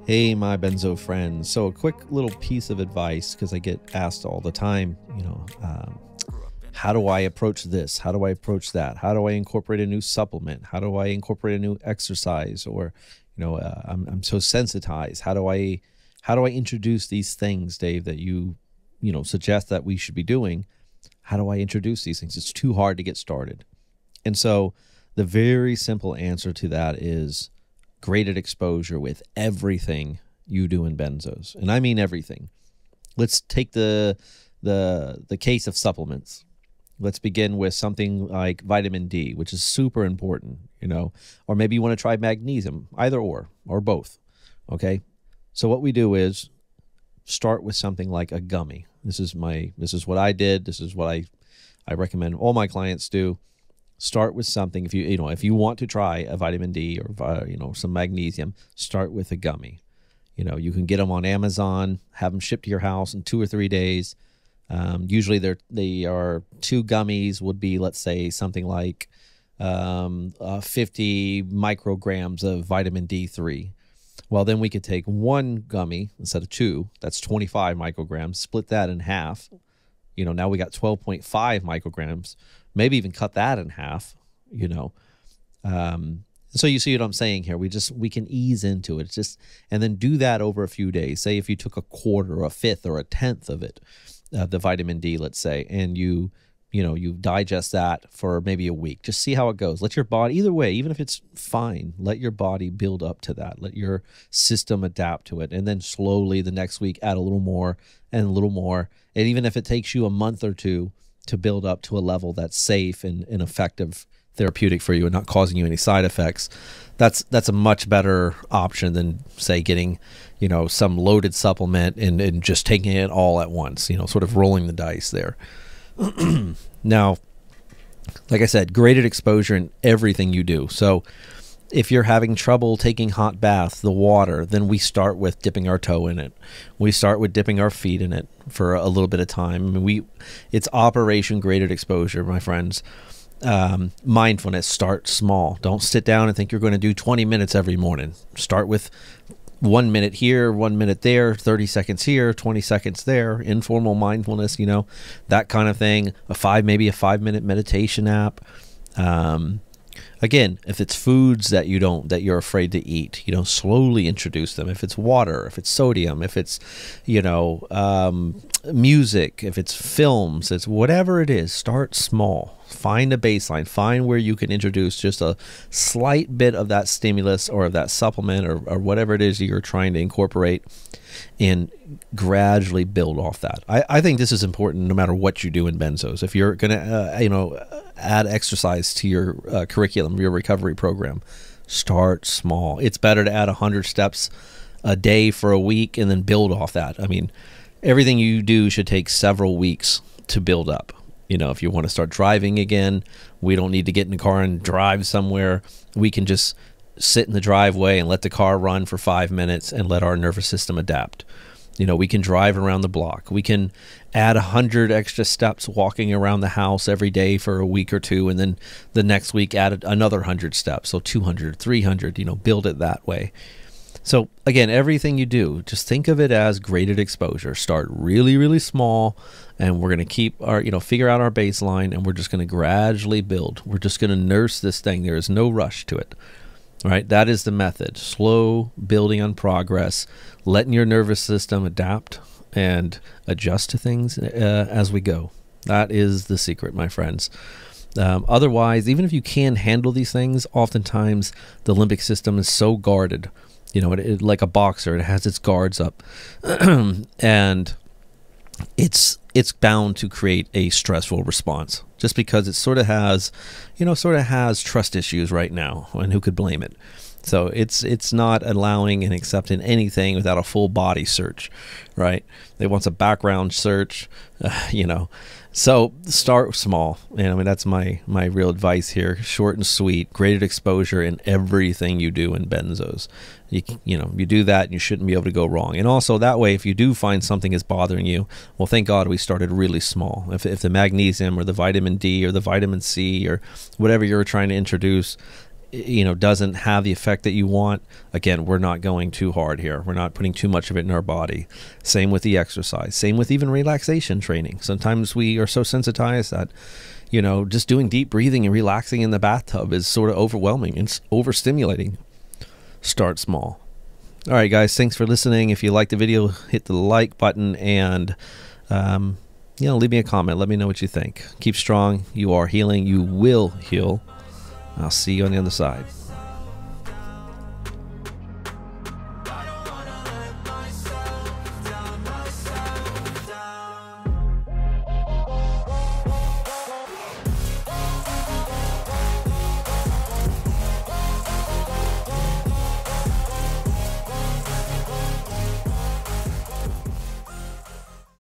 Hey, my Benzo friends. So a quick little piece of advice, because I get asked all the time, how do I approach this? How do I approach that? How do I incorporate a new supplement? How do I incorporate a new exercise? Or, I'm so sensitized. How do I introduce these things, Dave, that you suggest that we should be doing? How do I introduce these things? It's too hard to get started. And so the very simple answer to that is graded exposure with everything you do in benzos. And I mean everything. Let's take the case of supplements. Let's begin with something like vitamin D, which is super important, or maybe you want to try magnesium, either or both. Okay. So what we do is start with something like a gummy. This is what I did. This is what I recommend all my clients do. Start with something. If you want to try a vitamin D or some magnesium, start with a gummy. You can get them on Amazon, have them shipped to your house in 2 or 3 days. Usually they are 2 gummies would be, let's say, something like 50 micrograms of vitamin D3. Well, then we could take 1 gummy instead of 2. That's 25 micrograms. Split that in half. Now we got 12.5 micrograms. Maybe even cut that in half. So you see what I'm saying here. We can ease into it. And then do that over a few days. Say if you took a quarter or a fifth or a tenth of it, the vitamin D, let's say, and you digest that for maybe a week. Just see how it goes. Let your body, either way, even if it's fine, let your body build up to that. Let your system adapt to it. And then slowly the next week add a little more and a little more. And even if it takes you a month or two to build up to a level that's safe and effective therapeutic for you and not causing you any side effects, that's a much better option than, say, getting some loaded supplement and just taking it all at once, sort of rolling the dice there. Now, like I said, graded exposure in everything you do. So if you're having trouble taking hot baths, the water, then we start with dipping our toe in it. We start with dipping our feet in it for a little bit of time. It's operation graded exposure, my friends. Mindfulness, start small. Don't sit down and think you're going to do 20 minutes every morning. Start with 1 minute here, 1 minute there, 30 seconds here, 20 seconds there, informal mindfulness, that kind of thing. Maybe a 5-minute meditation app. Again, if it's foods that you're afraid to eat, slowly introduce them. If it's water, if it's sodium, if it's, music, if it's films, it's whatever it is, start small. Find a baseline. Find where you can introduce just a slight bit of that stimulus or of that supplement or whatever it is you're trying to incorporate, and gradually build off that. I think this is important no matter what you do in benzos. If you're going to, add exercise to your curriculum, your recovery program, start small. It's better to add 100 steps a day for a week and then build off that. I mean, everything you do should take several weeks to build up. If you want to start driving again, we don't need to get in the car and drive somewhere. We can just sit in the driveway and let the car run for 5 minutes and let our nervous system adapt. We can drive around the block. We can add 100 extra steps walking around the house every day for a week or two, and then the next week add another 100 steps, so 200, 300, build it that way. So again, everything you do, just think of it as graded exposure. Start really, really small, and we're going to keep our, figure out our baseline, and we're just going to gradually build. We're just going to nurse this thing. There is no rush to it. Right? That is the method. Slow building on progress, letting your nervous system adapt and adjust to things as we go. That is the secret, my friends. Otherwise, even if you can handle these things, oftentimes the limbic system is so guarded. Like a boxer, it has its guards up, and it's bound to create a stressful response just because it sort of has trust issues right now, and who could blame it? So it's not allowing and accepting anything without a full body search, right? It wants a background search, So start small. That's my real advice here. Short and sweet, graded exposure in everything you do in benzos. You do that and you shouldn't be able to go wrong. And also that way, if you do find something is bothering you, well, thank God we started really small. If the magnesium or the vitamin D or the vitamin C or whatever you're trying to introduce, doesn't have the effect that you want, again, we're not going too hard here. We're not putting too much of it in our body. Same with the exercise. Same with even relaxation training. Sometimes we are so sensitized that, just doing deep breathing and relaxing in the bathtub is sort of overwhelming. It's overstimulating. Start small. All right, guys, thanks for listening. If you like the video, hit the like button and, leave me a comment. Let me know what you think. Keep strong. You are healing. You will heal. I'll see you on the other side.